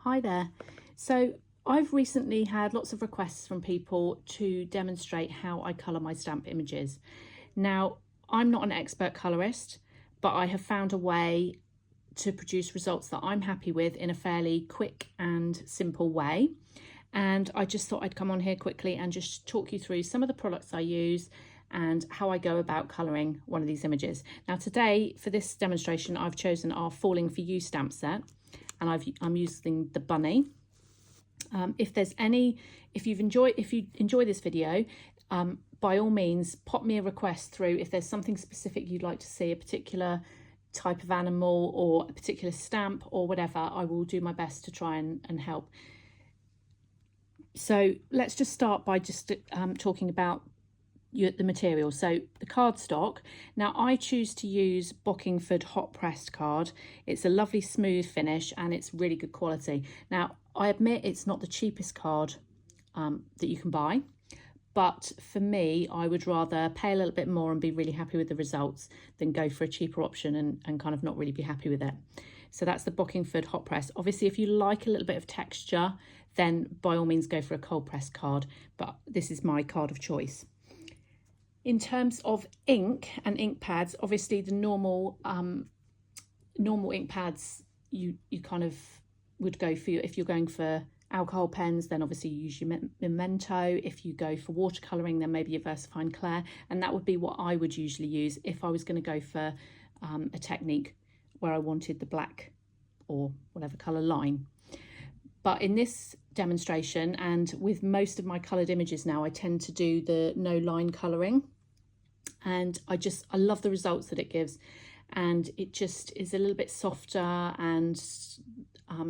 Hi there. So I've recently had lots of requests from people to demonstrate how I colour my stamp images. Now, I'm not an expert colourist, but I have found a way to produce results that I'm happy with in a fairly quick and simple way. And I just thought I'd come on here quickly and just talk you through some of the products I use and how I go about colouring one of these images. Now today, for this demonstration, I've chosen our Falling For You stamp set, and I'm using the bunny. If you enjoy this video, by all means, pop me a request through if there's something specific you'd like to see, a particular type of animal or a particular stamp or whatever. I will do my best to try and help. So let's just start by just talking about the material. So the cardstock. Now I choose to use Bockingford hot pressed card. It's a lovely smooth finish and it's really good quality. Now I admit it's not the cheapest card that you can buy, but for me I would rather pay a little bit more and be really happy with the results than go for a cheaper option and kind of not really be happy with it. So that's the Bockingford hot press. Obviously if you like a little bit of texture, then by all means go for a cold pressed card, but this is my card of choice. In terms of ink and ink pads, obviously the normal ink pads you kind of would go for. If you're going for alcohol pens, then obviously you use your Memento. If you go for watercolouring, then maybe your VersaFine Clair, and that would be what I would usually use if I was going to go for a technique where I wanted the black or whatever colour line. But in this demonstration, and with most of my coloured images now, I tend to do the no line colouring, and I love the results that it gives, and it just is a little bit softer and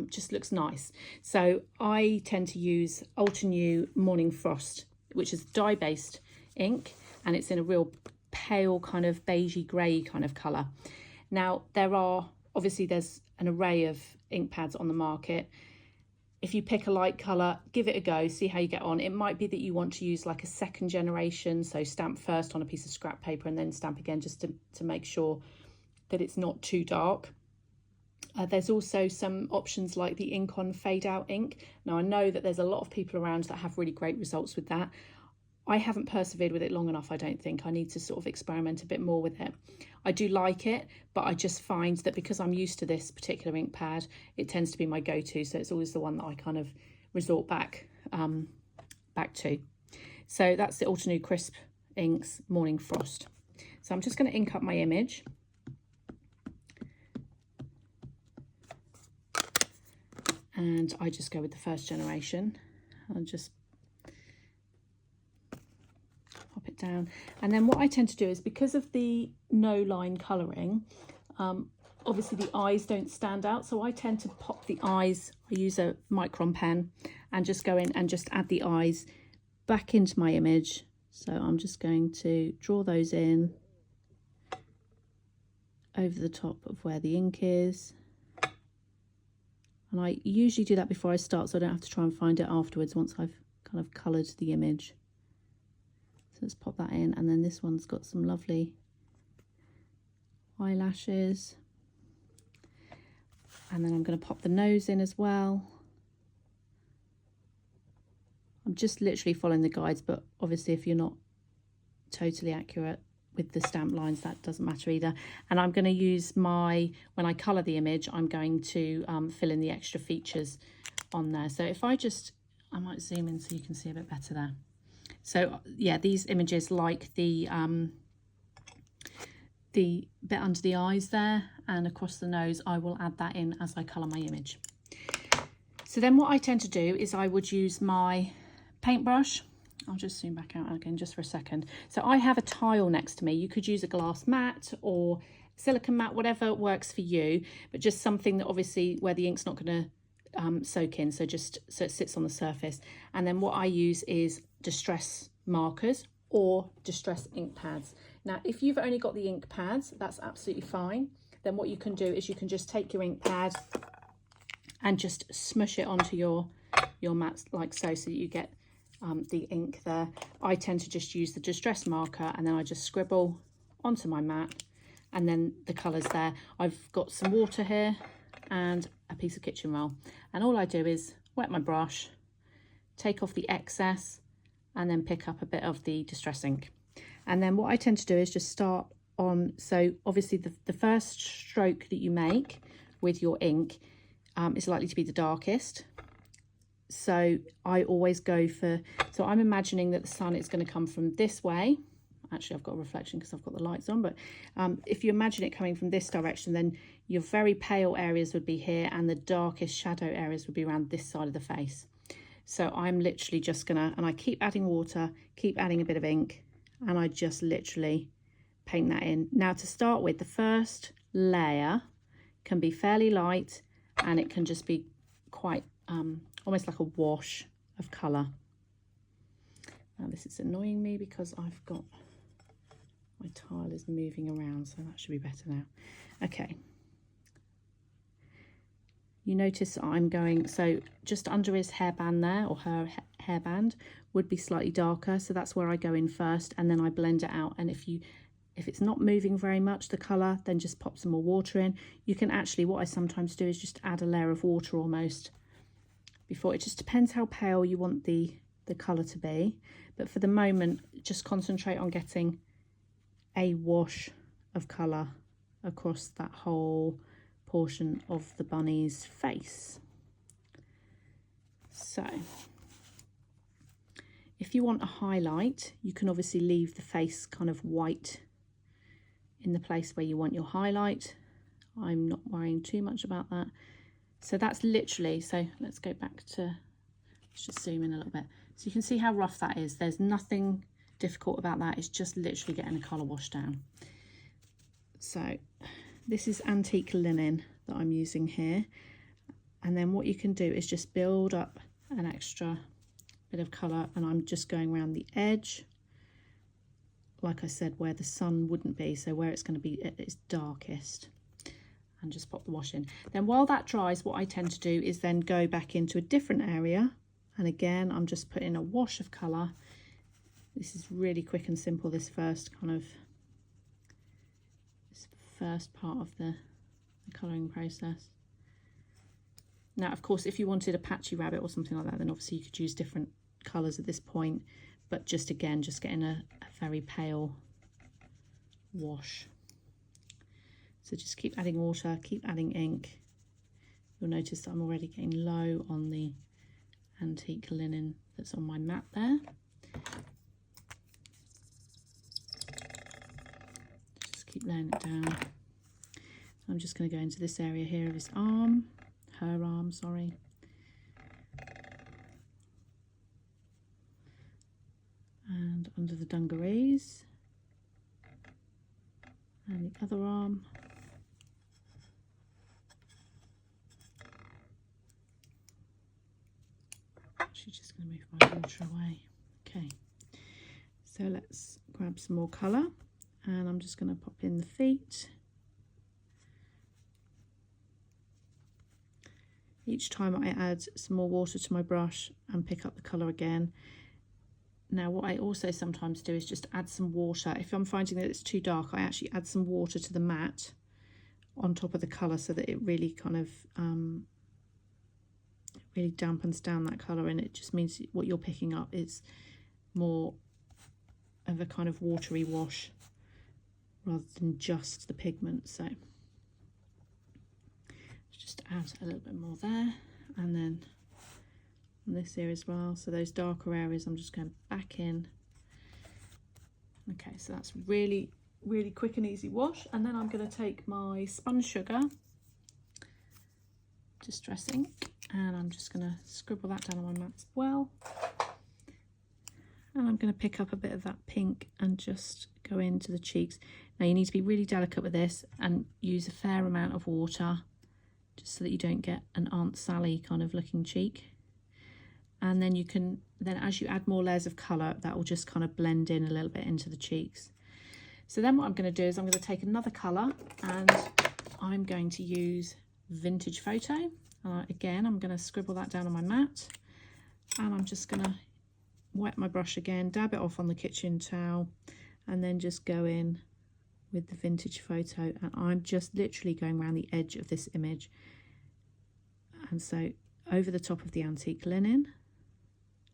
just looks nice. So I tend to use Ultra New Morning Frost, which is dye based ink, and it's in a real pale kind of beigey grey kind of colour. Now there's an array of ink pads on the market. If you pick a light colour, give it a go, see how you get on. It might be that you want to use like a second generation, so stamp first on a piece of scrap paper and then stamp again just to make sure that it's not too dark. There's also some options like the Ink On Fade Out ink. Now I know that there's a lot of people around that have really great results with that. I haven't persevered with it long enough, I don't think. I need to sort of experiment a bit more with it. I do like it, but I just find that because I'm used to this particular ink pad, it tends to be my go-to. So it's always the one that I kind of resort back to. So that's the Ultra New Crisp Inks Morning Frost. So I'm just going to ink up my image. And I just go with the first generation. I'll just pop it down, and then what I tend to do is, because of the no line colouring, obviously the eyes don't stand out, so I tend to pop the eyes. I use a micron pen and just go in and just add the eyes back into my image. So I'm just going to draw those in over the top of where the ink is, and I usually do that before I start so I don't have to try and find it afterwards once I've kind of coloured the image. Let's pop that in, and then this one's got some lovely eyelashes, and then I'm going to pop the nose in as well. I'm just literally following the guides, but obviously if you're not totally accurate with the stamp lines, that doesn't matter either. And I'm going to use when I colour the image, I'm going to fill in the extra features on there. So if I might zoom in so you can see a bit better there. So yeah, these images, like the bit under the eyes there and across the nose, I will add that in as I colour my image. So then what I tend to do is I would use my paintbrush. I'll just zoom back out again just for a second. So I have a tile next to me. You could use a glass mat or silicone mat, whatever works for you, but just something that obviously where the ink's not going to soak in, so it sits on the surface. And then what I use is distress markers or distress ink pads. Now if you've only got the ink pads, that's absolutely fine. Then what you can do is you can just take your ink pad and just smush it onto your mat like so that you get the ink there. I tend to just use the distress marker and then I just scribble onto my mat, and then the colours there. I've got some water here and a piece of kitchen roll. And all I do is wet my brush, take off the excess, and then pick up a bit of the Distress ink. And then what I tend to do is just start on, so obviously the first stroke that you make with your ink is likely to be the darkest. So I always go for, so I'm imagining that the sun is going to come from this way. Actually, I've got a reflection because I've got the lights on, but if you imagine it coming from this direction, then your very pale areas would be here and the darkest shadow areas would be around this side of the face. So I'm literally just gonna, and I keep adding water, keep adding a bit of ink, and I just literally paint that in. Now to start with, the first layer can be fairly light and it can just be quite almost like a wash of colour. Now this is annoying me because I've got, my tile is moving around, so that should be better now. Okay. You notice I'm going, so just under his hairband there, or her hairband, would be slightly darker. So that's where I go in first, and then I blend it out. And if it's not moving very much, the colour, then just pop some more water in. You can actually, what I sometimes do is just add a layer of water almost before. It just depends how pale you want the colour to be. But for the moment, just concentrate on getting a wash of colour across that whole portion of the bunny's face. So if you want a highlight, you can obviously leave the face kind of white in the place where you want your highlight. I'm not worrying too much about that. So that's literally, so let's go back to, let's just zoom in a little bit. So you can see how rough that is. There's nothing difficult about that. It's just literally getting a colour wash down. So this is antique linen that I'm using here. And then what you can do is just build up an extra bit of colour, and I'm just going around the edge, like I said, where the sun wouldn't be, so where it's going to be at its darkest, and just pop the wash in. Then while that dries, what I tend to do is then go back into a different area, and again I'm just putting a wash of colour. This is really quick and simple, this first part of the colouring process. Now of course, if you wanted a patchy rabbit or something like that, then obviously you could use different colours at this point, but just again, just getting a very pale wash. So just keep adding water, keep adding ink. You'll notice that I'm already getting low on the antique linen that's on my mat there. Just keep laying it down. I'm just going to go into this area here of his arm, her arm, sorry. And under the dungarees. And the other arm. Actually just going to move my water away. Okay. So let's grab some more colour. And I'm just going to pop in the feet. Each time I add some more water to my brush and pick up the colour again. Now what I also sometimes do is just add some water. If I'm finding that it's too dark, I actually add some water to the mat on top of the colour so that it really kind of really dampens down that colour, and it just means what you're picking up is more of a kind of watery wash rather than just the pigment. So just add a little bit more there, and then on this here as well. So those darker areas, I'm just going back in. Okay, so that's really, really quick and easy wash. And then I'm going to take my spun sugar, Distress ink, and I'm just going to scribble that down on my mat as well. And I'm going to pick up a bit of that pink and just go into the cheeks. Now you need to be really delicate with this and use a fair amount of water, just so that you don't get an Aunt Sally kind of looking cheek. And then you can, then as you add more layers of colour, that will just kind of blend in a little bit into the cheeks. So then what I'm going to do is I'm going to take another colour, and I'm going to use Vintage Photo. Again, I'm going to scribble that down on my mat, and I'm just going to wet my brush again, dab it off on the kitchen towel, and then just go in with the Vintage Photo, and I'm just literally going around the edge of this image. And so over the top of the antique linen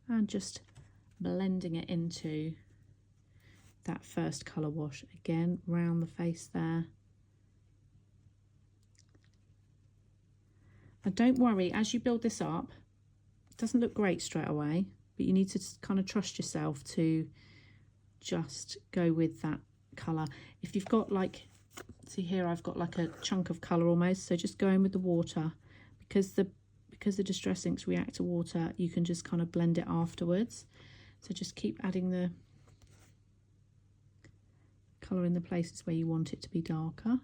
and just blending it into that first colour wash. Again, round the face there. And don't worry, as you build this up, it doesn't look great straight away, but you need to kind of trust yourself to just go with that colour. If you've got like, see here, I've got like a chunk of colour almost, so just go in with the water. Because the distress inks react to water, you can just kind of blend it afterwards. So just keep adding the colour in the places where you want it to be darker.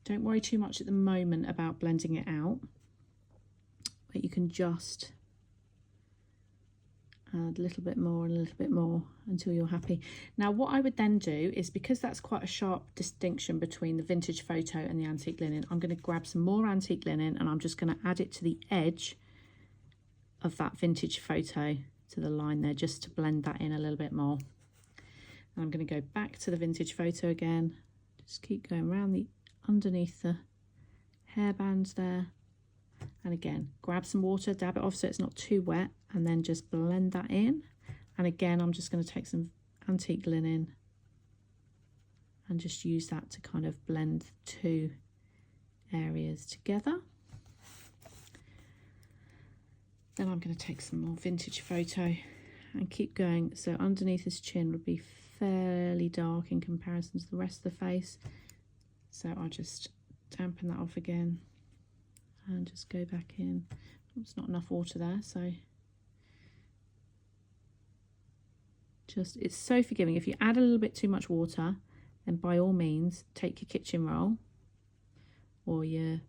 Don't worry too much at the moment about blending it out, but you can just add a little bit more and a little bit more until you're happy. Now what I would then do is, because that's quite a sharp distinction between the vintage photo and the antique linen, I'm going to grab some more antique linen and I'm just going to add it to the edge of that vintage photo, to the line there, just to blend that in a little bit more. And I'm going to go back to the vintage photo again, just keep going around the underneath the hairbands there, and again grab some water, dab it off so it's not too wet, and then just blend that in. And again I'm just going to take some antique linen and just use that to kind of blend the two areas together. Then I'm going to take some more vintage photo and keep going. So underneath his chin would be fairly dark in comparison to the rest of the face, so I'll just dampen that off again and just go back in. There's not enough water there, so just, it's so forgiving. If you add a little bit too much water, then by all means take your kitchen roll or your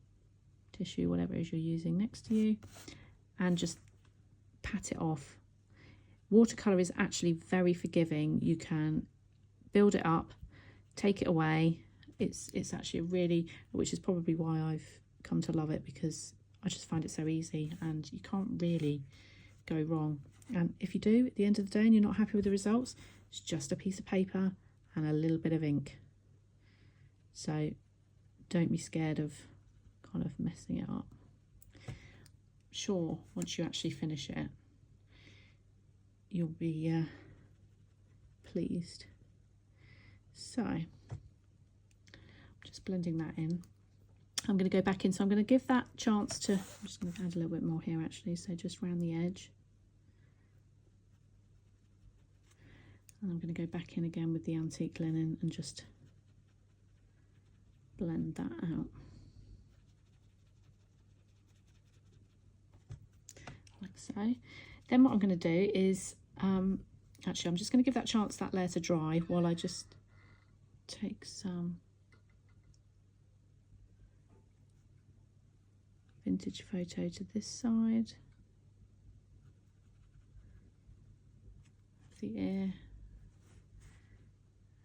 tissue, whatever it is you're using next to you, and just pat it off. Watercolour is actually very forgiving. You can build it up, take it away. It's actually a really, which is probably why I've come to love it, because I just find it so easy and you can't really go wrong. And if you do, at the end of the day, and you're not happy with the results, it's just a piece of paper and a little bit of ink. So don't be scared of kind of messing it up. Sure, once you actually finish it, you'll be pleased. So just blending that in. I'm going to go back in, so I'm going to give that chance to, I'm just going to add a little bit more here actually, so just round the edge. And I'm going to go back in again with the antique linen and just blend that out. Like so. Then what I'm going to do is, actually I'm just going to give that chance, that layer to dry, while I just take some vintage photo to this side of the ear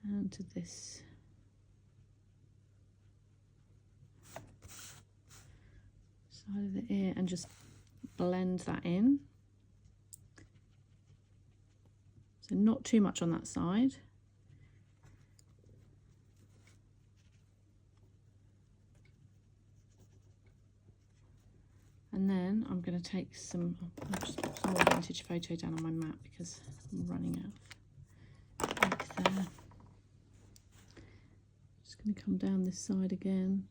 and to this side of the ear, and just blend that in. So not too much on that side. And then I'm going to take some, I'll just put some more vintage photo down on my mat because I'm running out of ink there. Just going to come down this side again.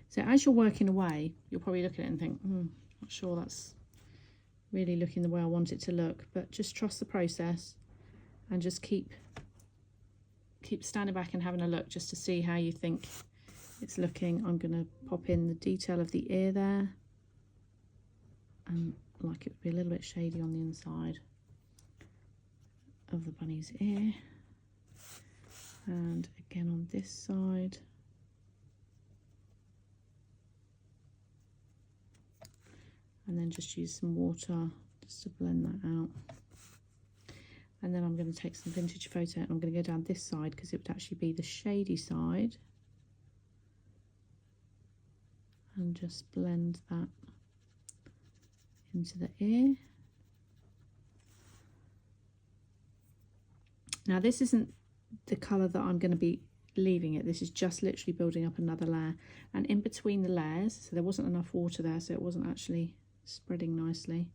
So as you're working away, you'll probably look at it and think, not sure that's really looking the way I want it to look, but just trust the process and just keep standing back and having a look just to see how you think it's looking. I'm going to pop in the detail of the ear there, and like it would be a little bit shady on the inside of the bunny's ear, and again on this side. And then just use some water just to blend that out. And then I'm going to take some vintage photo and I'm going to go down this side because it would actually be the shady side, and just blend that into the ear. Now this isn't the colour that I'm going to be leaving it. This is just literally building up another layer, and in between the layers, so there wasn't enough water there, so it wasn't actually spreading nicely.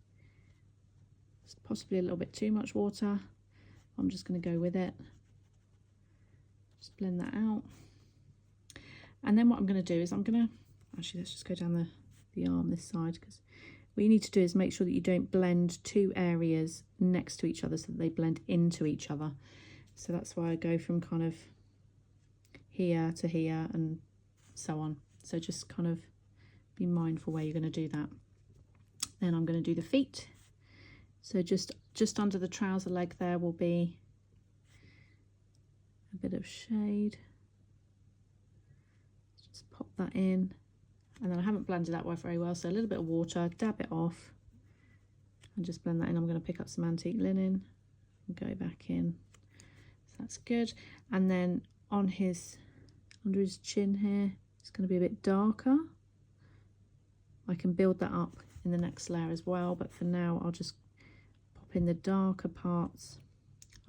It's possibly a little bit too much water. I'm just going to go with it. Just blend that out. And then what I'm going to do is I'm going to, actually let's just go down the arm this side, because what you need to do is make sure that you don't blend two areas next to each other so that they blend into each other. So that's why I go from kind of here to here and so on. So just kind of be mindful where you're going to do that. Then I'm going to do the feet. So just under the trouser leg there will be a bit of shade. Just pop that in. And then I haven't blended that very well, so a little bit of water, dab it off, and just blend that in. I'm going to pick up some antique linen and go back in. So that's good. And then on under his chin here, it's going to be a bit darker. I can build that up in the next layer as well, but for now I'll just pop in the darker parts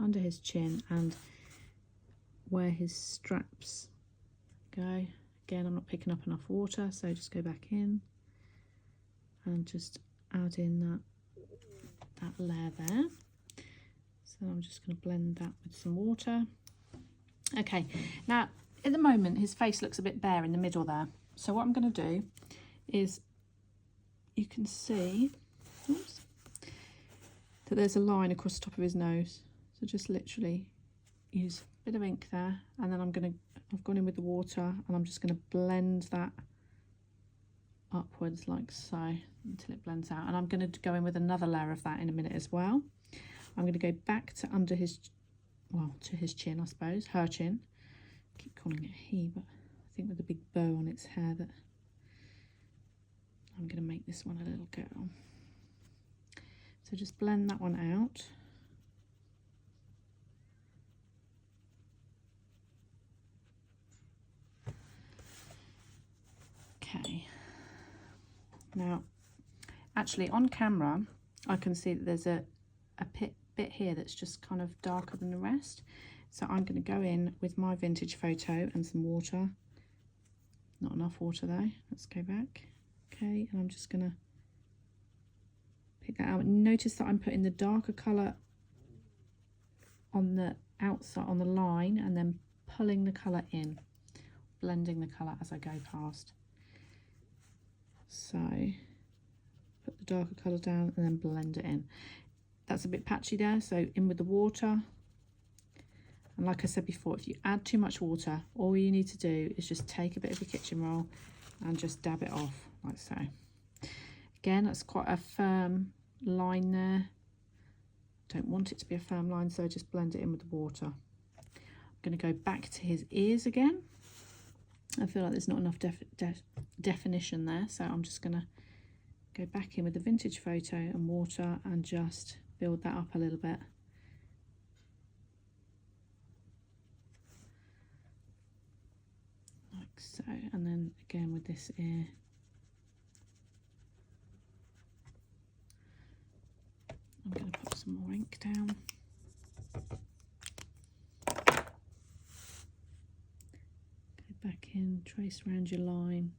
under his chin and where his straps go. Again, I'm not picking up enough water, so just go back in and just add in that layer there. So I'm just going to blend that with some water. Okay, now at the moment his face looks a bit bare in the middle there. So what I'm going to do is, you can see, oops, that there's a line across the top of his nose. So just literally use a bit of ink there, and then I've gone in with the water and I'm just going to blend that upwards like so until it blends out. And I'm going to go in with another layer of that in a minute as well. I'm going to go back to under his, well, to his chin, I suppose, her chin. I keep calling it he, but I think with the big bow on its hair that I'm going to make this one a little girl. So just blend that one out. Okay, now actually on camera I can see that there's a bit here that's just kind of darker than the rest, so I'm going to go in with my vintage photo and some water. Not enough water though, let's go back. Okay, and I'm just going to pick that out. Notice that I'm putting the darker colour on the outside, on the line, and then pulling the colour in, blending the colour as I go past. So put the darker colour down and then blend it in. That's a bit patchy there, so in with the water. And like I said before, if you add too much water, all you need to do is just take a bit of your kitchen roll and just dab it off like so. Again, that's quite a firm line there. Don't want it to be a firm line, so just blend it in with the water. I'm going to go back to his ears again. I feel like there's not enough definition there, so I'm just going to go back in with the vintage photo and water and just build that up a little bit. Like so, and then again with this ear. I'm going to put some more ink down. Back in, trace around your line.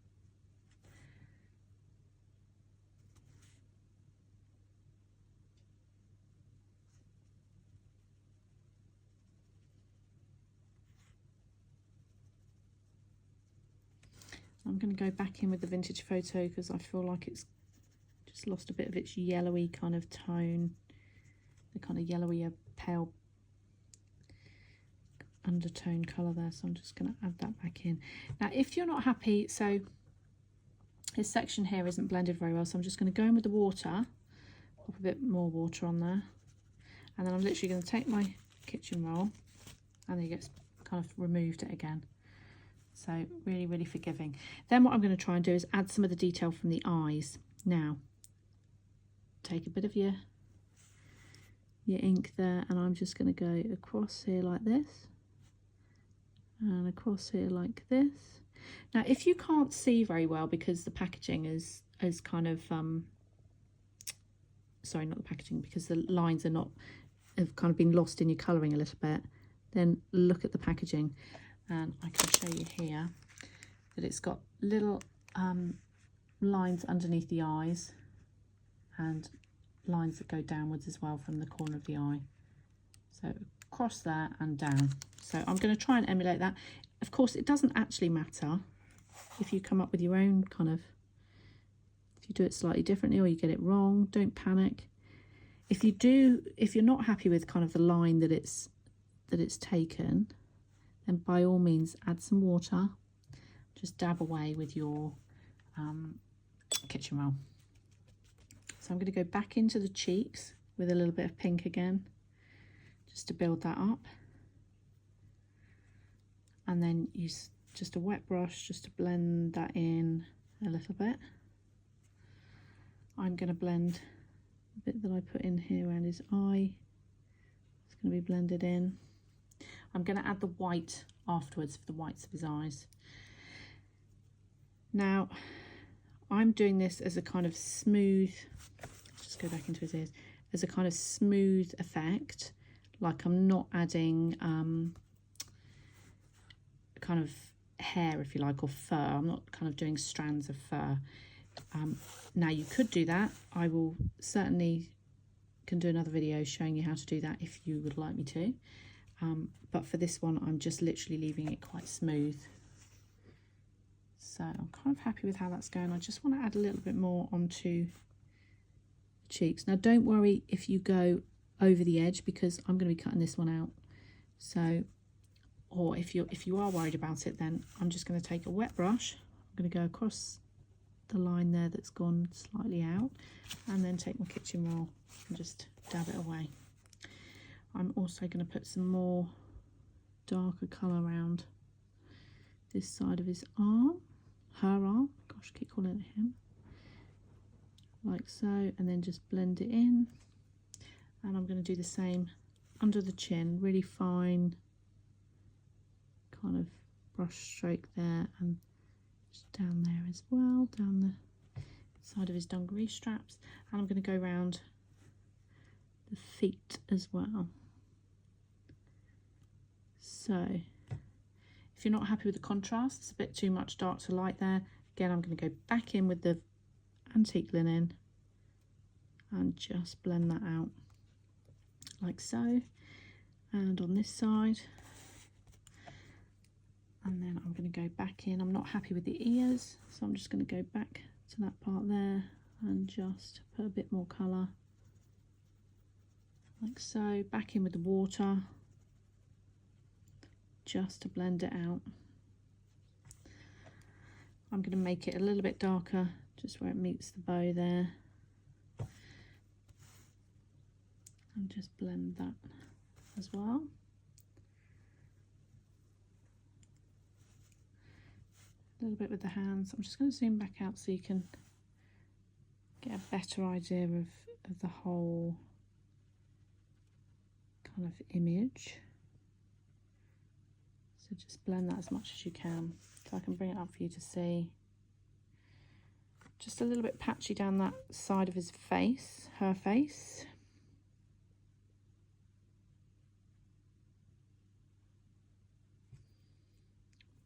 I'm going to go back in with the vintage photo because I feel like it's just lost a bit of its yellowy kind of tone, the kind of yellowier pale undertone colour there, so I'm just going to add that back in. Now if you're not happy, so his section here isn't blended very well, so I'm just going to go in with the water, pop a bit more water on there, and then I'm literally going to take my kitchen roll and it gets kind of removed it again. So really, really forgiving. Then what I'm going to try and do is add some of the detail from the eyes. Now take a bit of your ink there, and I'm just going to go across here like this and across here like this. Now if you can't see very well because the packaging is kind of sorry, not the packaging, because the lines have kind of been lost in your colouring a little bit, then look at the packaging. and I can show you here that it's got little lines underneath the eyes and lines that go downwards as well from the corner of the eye. So across there and down. So I'm going to try and emulate that. Of course, it doesn't actually matter if you come up with your own kind of, if you do it slightly differently or you get it wrong, don't panic. If you're not happy with kind of the line that it's taken, then by all means add some water. Just dab away with your kitchen roll. So I'm going to go back into the cheeks with a little bit of pink again, just to build that up. And then use just a wet brush just to blend that in a little bit. I'm going to blend the bit that I put in here around his eye. It's going to be blended in. I'm going to add the white afterwards for the whites of his eyes. Now, I'm doing this as a kind of smooth, just go back into his ears, as a kind of smooth effect. Like I'm not adding kind of hair, if you like, or fur. I'm not kind of doing strands of fur. Now you could do that. I will certainly can do another video showing you how to do that if you would like me to. But for this one, I'm just literally leaving it quite smooth. So I'm kind of happy with how that's going. I just want to add a little bit more onto the cheeks. Now don't worry if you go over the edge, because I'm going to be cutting this one out. So, or if you are worried about it, then I'm just going to take a wet brush. I'm going to go across the line there that's gone slightly out, and then take my kitchen roll and just dab it away. I'm also going to put some more darker colour around this side of his arm, her arm, gosh, I keep calling it him, like so, and then just blend it in. And I'm going to do the same under the chin, really fine kind of brush stroke there, and just down there as well, down the side of his dungaree straps. And I'm going to go around the feet as well. So if you're not happy with the contrast, it's a bit too much dark to light there, again I'm going to go back in with the antique linen and just blend that out like so. And on this side, and then I'm going to go back in. I'm not happy with the ears, so I'm just going to go back to that part there and just put a bit more colour like so, back in with the water just to blend it out. I'm going to make it a little bit darker just where it meets the bow there, and just blend that as well. A little bit with the hands. I'm just going to zoom back out so you can get a better idea of the whole kind of image. So just blend that as much as you can, so I can bring it up for you to see. Just a little bit patchy down that side of his face, her face.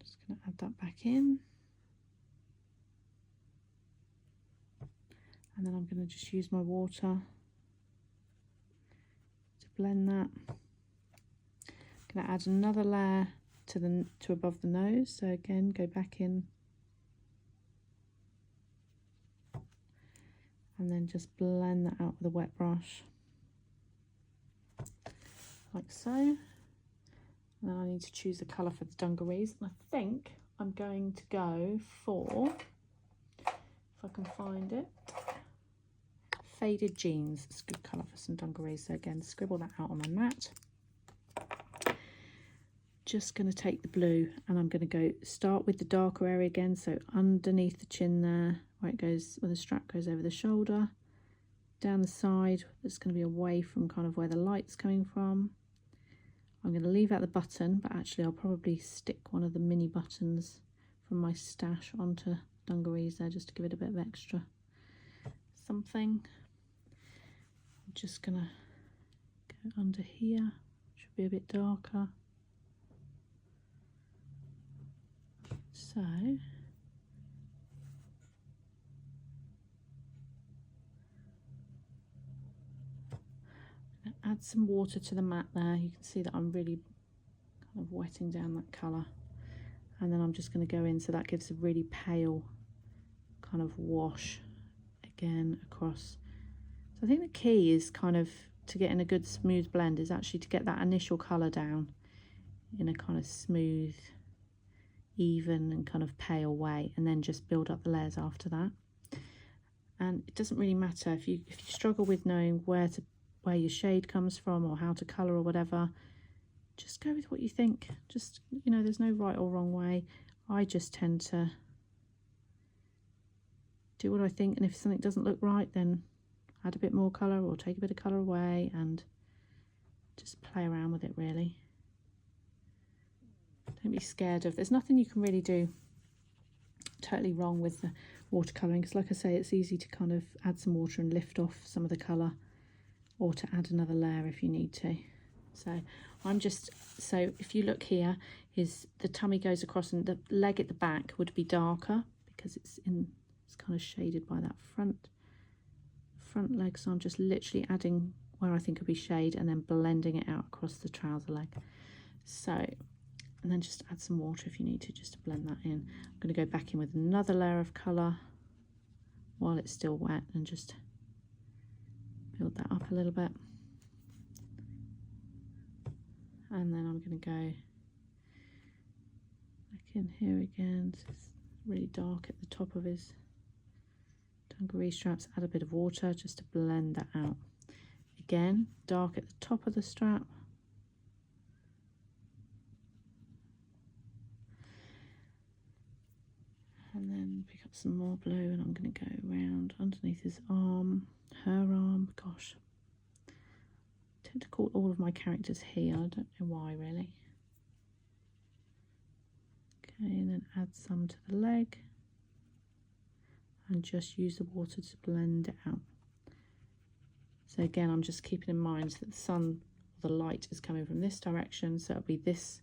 Just going to add that back in. And then I'm going to just use my water to blend that. I'm going to add another layer to above the nose. So again, go back in and then just blend that out with a wet brush like so. And then I need to choose a colour for the dungarees, and I think I'm going to go for, if I can find it, Faded Jeans. It's a good colour for some dungarees. So again, scribble that out on my mat. Just going to take the blue, and I'm going to start with the darker area again, so underneath the chin there, where it goes, where the strap goes over the shoulder, down the side, it's going to be away from kind of where the light's coming from. I'm going to leave out the button, but actually I'll probably stick one of the mini buttons from my stash onto dungarees there, just to give it a bit of extra something. I'm just going to go under here, should be a bit darker. So add some water to the mat there. You can see that I'm really kind of wetting down that colour, and then I'm just going to go in, so that gives a really pale kind of wash again across. So I think the key is kind of to getting a good smooth blend is actually to get that initial colour down in a kind of smooth, even and kind of pale way, and then just build up the layers after that. And it doesn't really matter if you struggle with knowing where your shade comes from or how to colour or whatever, just go with what you think. Just, you know, there's no right or wrong way. I just tend to do what I think, and if something doesn't look right, then add a bit more colour or take a bit of colour away and just play around with it really. Don't be scared of, there's nothing you can really do totally wrong with the watercolouring, because like I say, it's easy to kind of add some water and lift off some of the colour, or to add another layer if you need to. So so if you look here, the tummy goes across and the leg at the back would be darker because it's kind of shaded by that front leg. So I'm just literally adding where I think would be shade and then blending it out across the trouser leg. So, and then just add some water if you need to, just to blend that in. I'm going to go back in with another layer of colour while it's still wet and just build that up a little bit. And then I'm going to go back in here again. So it's really dark at the top of his dungaree straps. Add a bit of water just to blend that out. Again, dark at the top of the strap. And then pick up some more blue, and I'm going to go around underneath his arm, her arm. Gosh, I tend to call all of my characters he. I don't know why really. Okay, and then add some to the leg and just use the water to blend it out. So again, I'm just keeping in mind that the sun, the light is coming from this direction, so it'll be this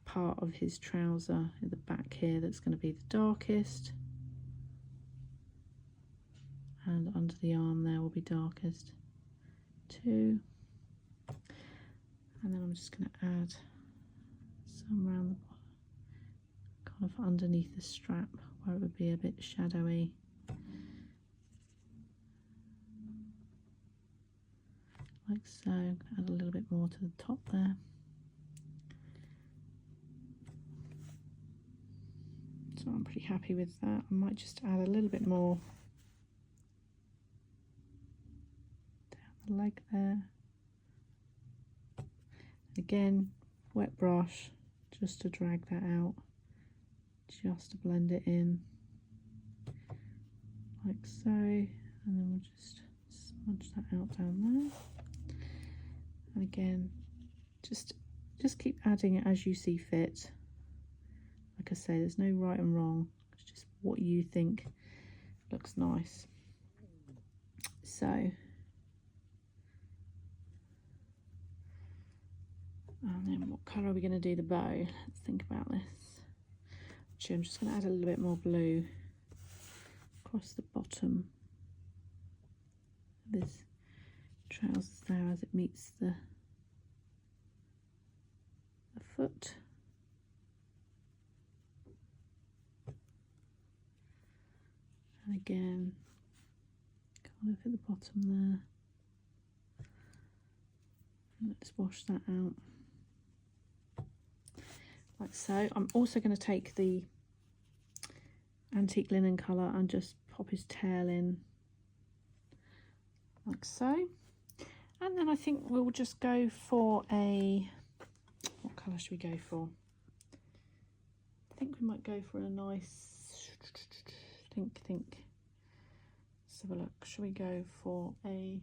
part of his trouser at the back here that's going to be the darkest, and under the arm there will be darkest too. And then I'm just going to add some around the bottom, kind of underneath the strap where it would be a bit shadowy. Like so. Add a little bit more to the top there. So I'm pretty happy with that. I might just add a little bit more down the leg there. Again, wet brush just to drag that out, just to blend it in like so, and then we'll just smudge that out down there. And again, just keep adding it as you see fit. Like I say, there's no right and wrong, it's just what you think looks nice. So, and then what colour are we going to do the bow? Let's think about this. Actually, I'm just going to add a little bit more blue across the bottom of this trousers there as it meets the foot. And again, kind of at the bottom there. And let's wash that out. Like so. I'm also going to take the antique linen colour and just pop his tail in like so. And then I think we'll just go for a, what colour should we go for? I think we might go for a nice, think. Let's have a look. Should we go for a,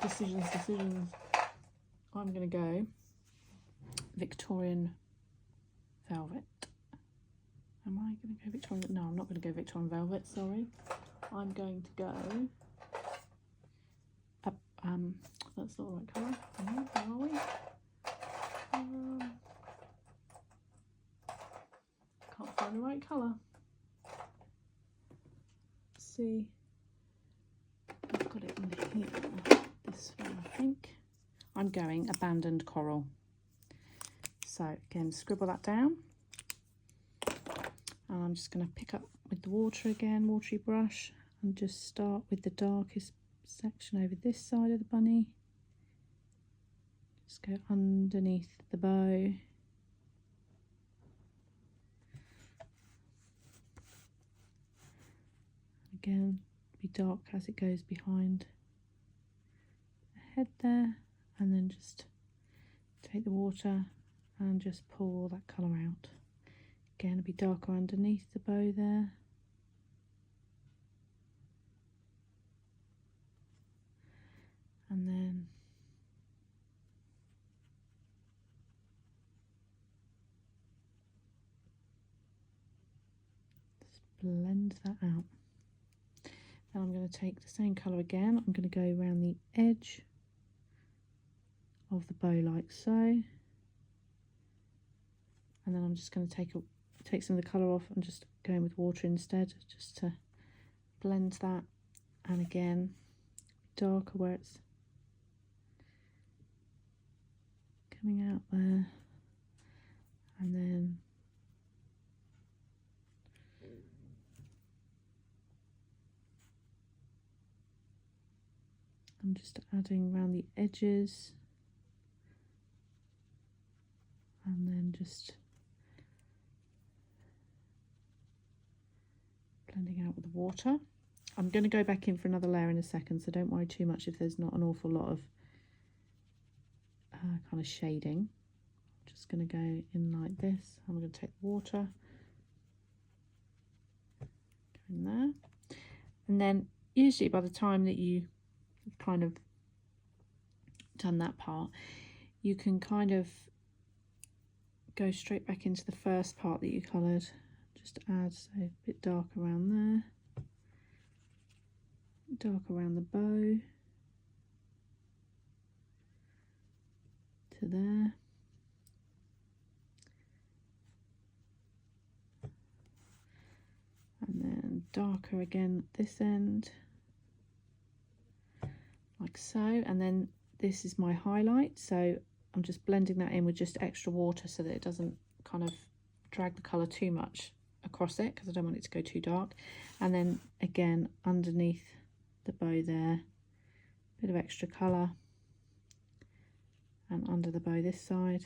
decisions. I'm going to go Victorian velvet. Am I going to go Victorian? No, I'm not going to go Victorian velvet, sorry. I'm going to go that's not the right colour. Where are we? Can't find the right colour. Let's see. I've got it in here. This one, I think. I'm going abandoned coral. So again, scribble that down. And I'm just going to pick up with the water again, watery brush, and just start with the darkest section over this side of the bunny. Just go underneath the bow. Again, be dark as it goes behind the head there, and then just take the water and just pull that colour out. Again, it'll be darker underneath the bow there. And then just blend that out. Then I'm going to take the same colour again. I'm going to go around the edge of the bow like so. And then I'm just going to take some of the colour off and just go in with water instead, just to blend that. And again, darker where it's coming out there. And then I'm just adding around the edges, and then just blending out with the water. I'm going to go back in for another layer in a second, so don't worry too much if there's not an awful lot of kind of shading. I'm just going to go in like this. I'm going to take the water, go in there, and then usually by the time that you kind of done that part, you can kind of go straight back into the first part that you coloured. Just add, so a bit dark around there, dark around the bow to there, and then darker again at this end like so. And then this is my highlight, so I'm just blending that in with just extra water so that it doesn't kind of drag the colour too much across it, because I don't want it to go too dark. And then again underneath the bow there, a bit of extra colour, and under the bow this side.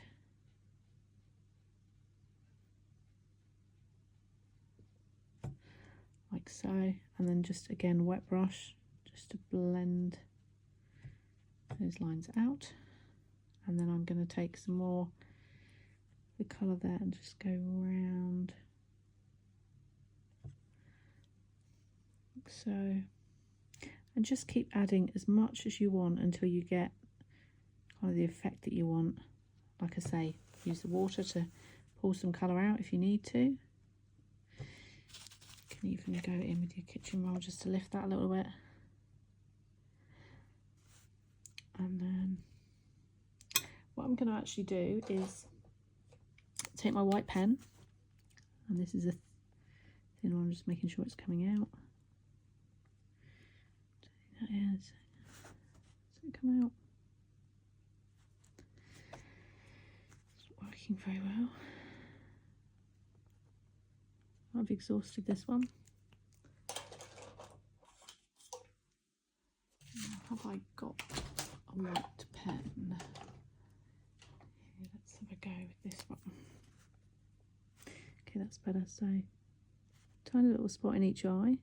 Like so, and then just again wet brush just to blend those lines out. And then I'm going to take some more the colour there and just go round like so, and just keep adding as much as you want until you get kind of the effect that you want. Like I say, use the water to pull some colour out if you need to. You can even go in with your kitchen roll just to lift that a little bit. And then what I'm going to actually do is take my white pen, and this is a thin one, I'm just making sure it's coming out. That is, does it come out? It's not working very well. I've exhausted this one. Have I got a white pen? Here, let's have a go with this one. Okay, that's better. So, tiny little spot in each eye,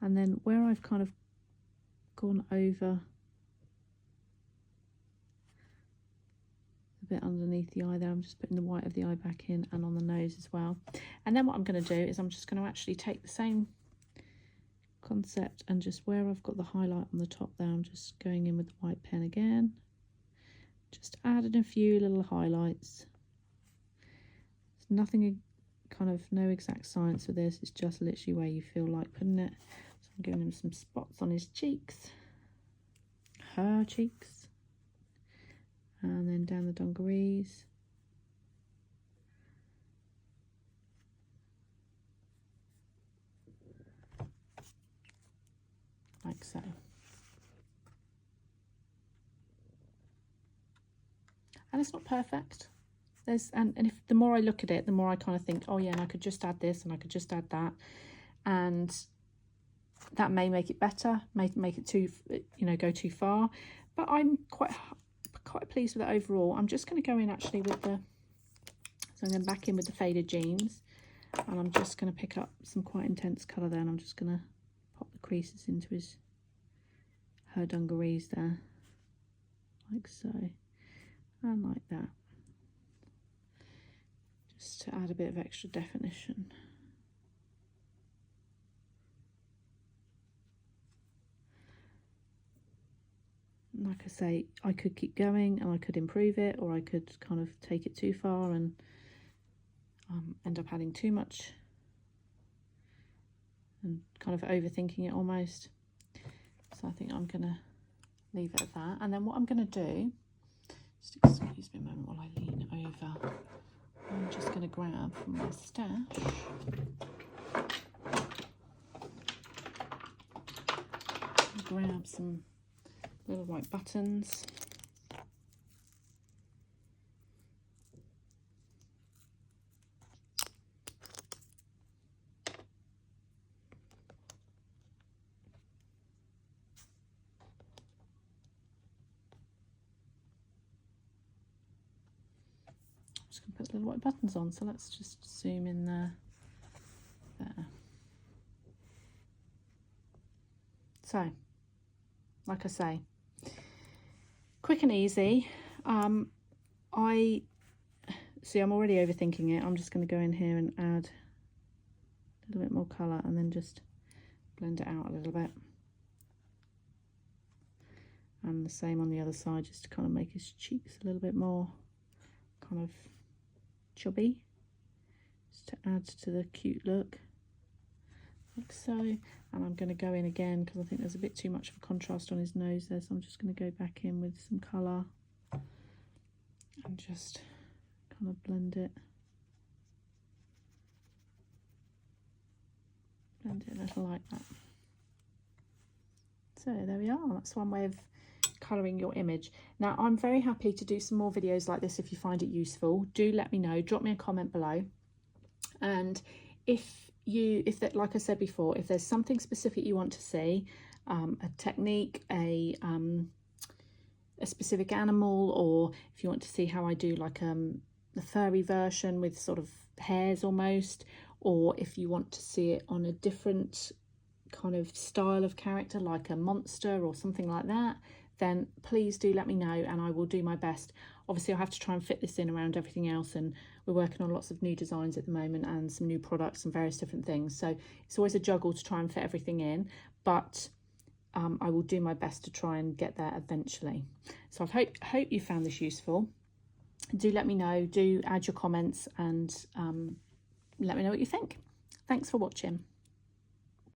and then where I've kind of gone over a bit underneath the eye there, I'm just putting the white of the eye back in, and on the nose as well. And then what I'm going to do is I'm just going to actually take the same concept, and just where I've got the highlight on the top there, I'm just going in with the white pen again, just adding a few little highlights. There's nothing, kind of no exact science with this, it's just literally where you feel like putting it. So I'm giving him some spots on his cheeks, her cheeks. and then down the dungarees. Like so. And it's not perfect. And if the more I look at it, the more I kind of think, oh yeah, and I could just add this and I could just add that, and that may make it better, may make it too, you know, go too far. But I'm quite pleased with it overall. I'm just going to go in actually with the, so I'm going back in with the faded jeans, and I'm just going to pick up some quite intense colour there, and I'm just going to pop the creases into her dungarees there, like so, and like that, just to add a bit of extra definition. Like I say, I could keep going and I could improve it, or I could kind of take it too far and end up adding too much and kind of overthinking it almost. So I think I'm going to leave it at that. And then what I'm going to do, just excuse me a moment while I lean over, I'm just going to grab from my stash grab some little white buttons. I'm just going to put little white buttons on, so let's just zoom in there. So, like I say, quick and easy. I see I'm already overthinking it. I'm just going to go in here and add a little bit more colour and then just blend it out a little bit. And the same on the other side, just to kind of make his cheeks a little bit more kind of chubby, just to add to the cute look, like so. And I'm going to go in again because I think there's a bit too much of a contrast on his nose there, so I'm just going to go back in with some colour and just kind of blend it a little like that. So there we are. That's one way of colouring your image. Now I'm very happy to do some more videos like this if you find it useful. Do let me know, drop me a comment below, and if that, like I said before, if there's something specific you want to see, a technique, a specific animal, or if you want to see how I do like the furry version with sort of hairs almost, or if you want to see it on a different kind of style of character like a monster or something like that, then please do let me know and I will do my best. Obviously, I'll have to try and fit this in around everything else, and we're working on lots of new designs at the moment and some new products and various different things. So it's always a juggle to try and fit everything in, but I will do my best to try and get there eventually. So I hope you found this useful. Do let me know, do add your comments, and let me know what you think. Thanks for watching.